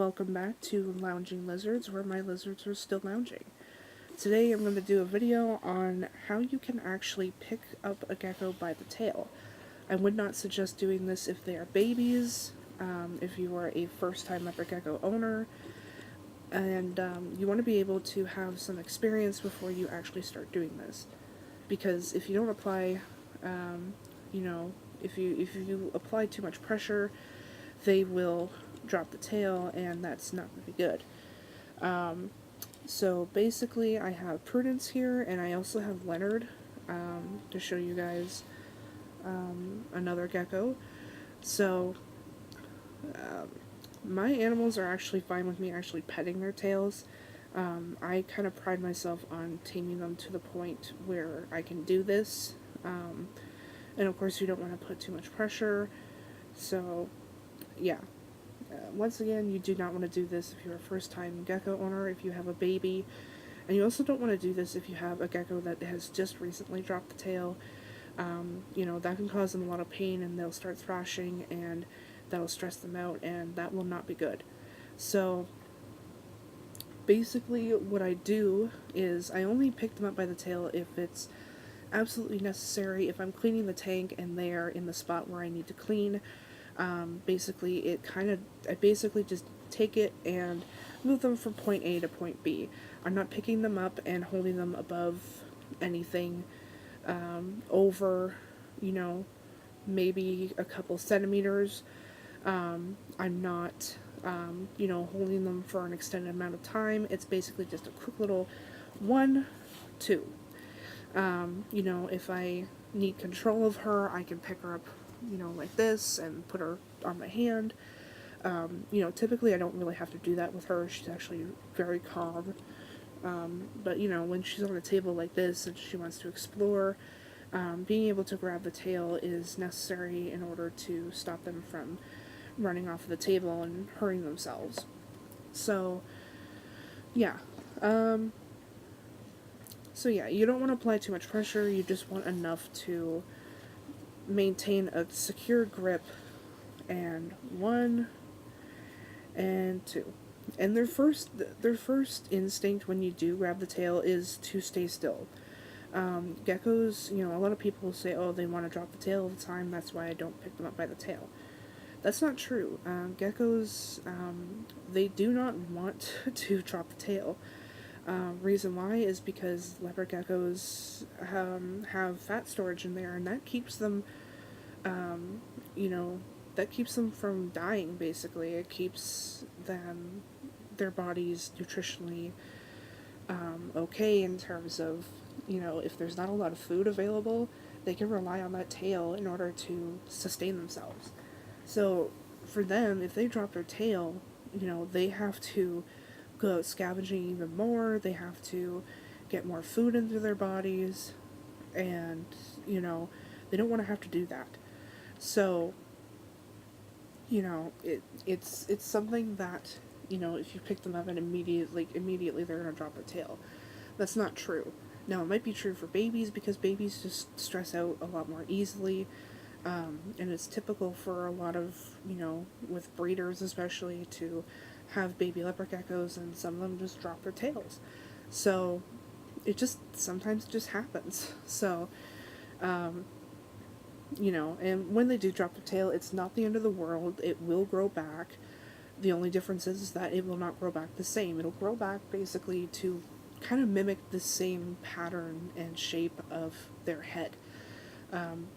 welcome back to Lounging Lizards, where my lizards are still lounging. Today I'm going to do a video on how you can actually pick up a gecko by the tail. I would not suggest doing this if they are babies, if you are a first-time leopard gecko owner, and you want to be able to have some experience before you actually start doing this. Because if you don't apply, if you apply too much pressure, they will drop the tail, and that's not going to be good. So basically I have Prudence here, and I also have Leonard to show you guys another gecko. So my animals are actually fine with me actually petting their tails. I kind of pride myself on taming them to the point where I can do this. And of course you don't want to put too much pressure. So yeah. Once again, you do not want to do this if you're a first-time gecko owner, if you have a baby, and you also don't want to do this if you have a gecko that has just recently dropped the tail. That can cause them a lot of pain, and they'll start thrashing, and that'll stress them out, and that will not be good. So basically what I do is I only pick them up by the tail if it's absolutely necessary, if I'm cleaning the tank and they are in the spot where I need to clean. I basically just take it and move them from point A to point B. I'm not picking them up and holding them above anything over, maybe a couple centimeters. I'm not, holding them for an extended amount of time. It's basically just a quick little 1, 2. If I need control of her, I can pick her up like this and put her on my hand. Typically I don't really have to do that with her. She's actually very calm. But when she's on a table like this and she wants to explore, being able to grab the tail is necessary in order to stop them from running off the table and hurting themselves. So, yeah. You don't want to apply too much pressure. You just want enough to maintain a secure grip. And 1 and 2. And their first instinct when you do grab the tail is to stay still. Geckos, a lot of people say, oh, they want to drop the tail all the time, that's why I don't pick them up by the tail. That's not true. Geckos, they do not want to drop the tail. Reason why is because leopard geckos have fat storage in there, and that keeps them, from dying, basically. It keeps their bodies nutritionally okay in terms of, if there's not a lot of food available, they can rely on that tail in order to sustain themselves. So for them, if they drop their tail, they have to go out scavenging even more, they have to get more food into their bodies, and, they don't want to have to do that. So, it's something that, if you pick them up and immediately they're going to drop their tail. That's not true. Now, it might be true for babies, because babies just stress out a lot more easily, and it's typical for a lot of, with breeders especially, to have baby leopard geckos, and some of them just drop their tails. So, sometimes it just happens. So, and when they do drop the tail, it's not the end of the world. It will grow back. The only difference is that it will not grow back the same. It'll grow back basically to kind of mimic the same pattern and shape of their head.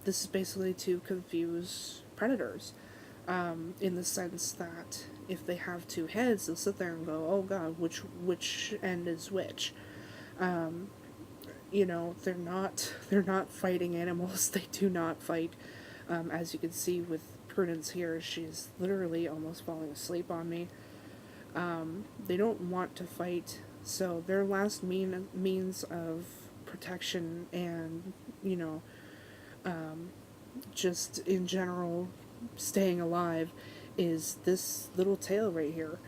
This is basically to confuse predators, in the sense that if they have 2 heads, they'll sit there and go, oh god, which end is which? They're not fighting animals. They do not fight. As you can see with Prudence here, she's literally almost falling asleep on me. They don't want to fight, so their last means of protection and, just in general staying alive is this little tail right here.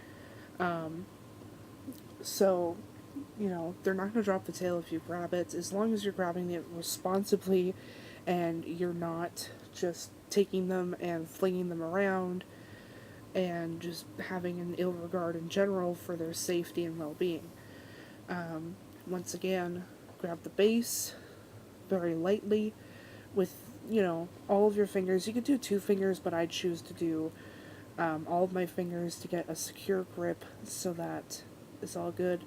So they're not going to drop the tail if you grab it, as long as you're grabbing it responsibly and you're not just taking them and flinging them around and just having an ill regard in general for their safety and well-being. Once again, grab the base very lightly with, all of your fingers. You could do 2 fingers, but I choose to do all of my fingers to get a secure grip so that it's all good.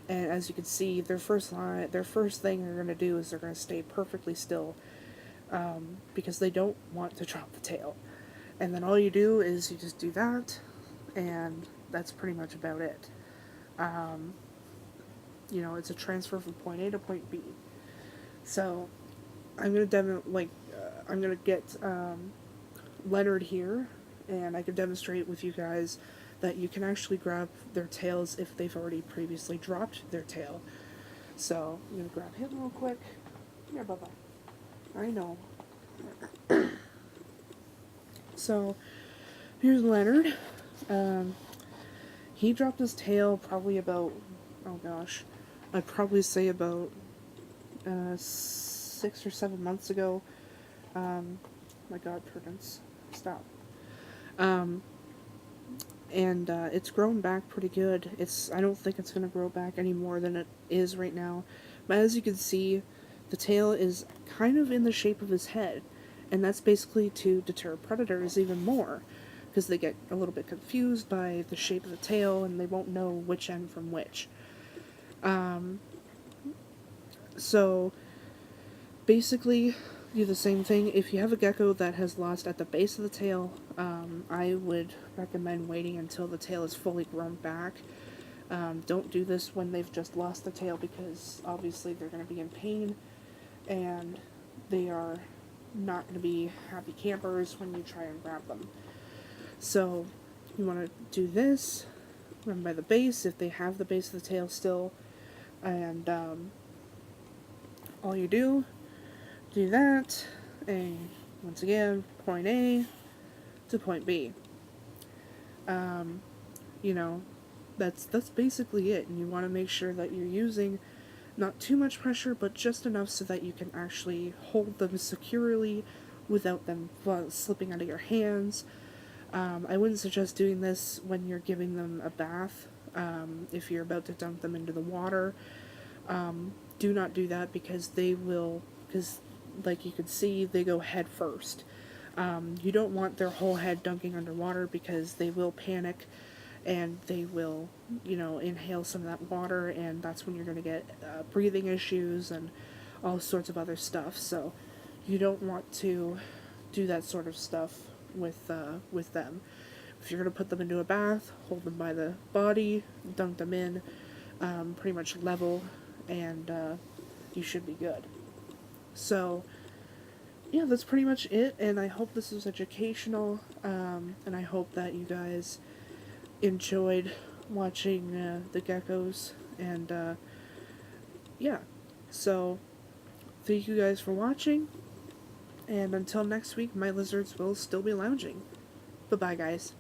And as you can see, their first thing they're going to do is they're going to stay perfectly still, because they don't want to drop the tail. And then all you do is you just do that, and that's pretty much about it. It's a transfer from point A to point B. So I'm gonna get Leonard here, and I can demonstrate with you guys that you can actually grab their tails if they've already previously dropped their tail. So I'm gonna grab him real quick. Here, bye-bye. I know. So here's Leonard. He dropped his tail probably about, oh gosh, I'd probably say about 6 or 7 months ago. My God, Prudence, stop. And it's grown back pretty good. I don't think it's going to grow back any more than it is right now. But as you can see, the tail is kind of in the shape of his head. And that's basically to deter predators even more, because they get a little bit confused by the shape of the tail and they won't know which end from which. So basically, do the same thing. If you have a gecko that has lost at the base of the tail, I would recommend waiting until the tail is fully grown back. Don't do this when they've just lost the tail, because obviously they're going to be in pain and they are not going to be happy campers when you try and grab them. So you want to do this, run by the base if they have the base of the tail still, and all you do that, and once again, point A to point B. That's basically it, and you want to make sure that you're using not too much pressure, but just enough so that you can actually hold them securely without them slipping out of your hands. I wouldn't suggest doing this when you're giving them a bath. If you're about to dunk them into the water, do not do that, because like you can see, they go head first. You don't want their whole head dunking underwater, because they will panic and they will, inhale some of that water, and that's when you're going to get breathing issues and all sorts of other stuff. So you don't want to do that sort of stuff with them. If you're going to put them into a bath, hold them by the body, dunk them in, pretty much level, and you should be good. So yeah, that's pretty much it, and I hope this was educational, and I hope that you guys enjoyed watching the geckos, and yeah, so thank you guys for watching, and until next week, my lizards will still be lounging. Bye-bye, guys.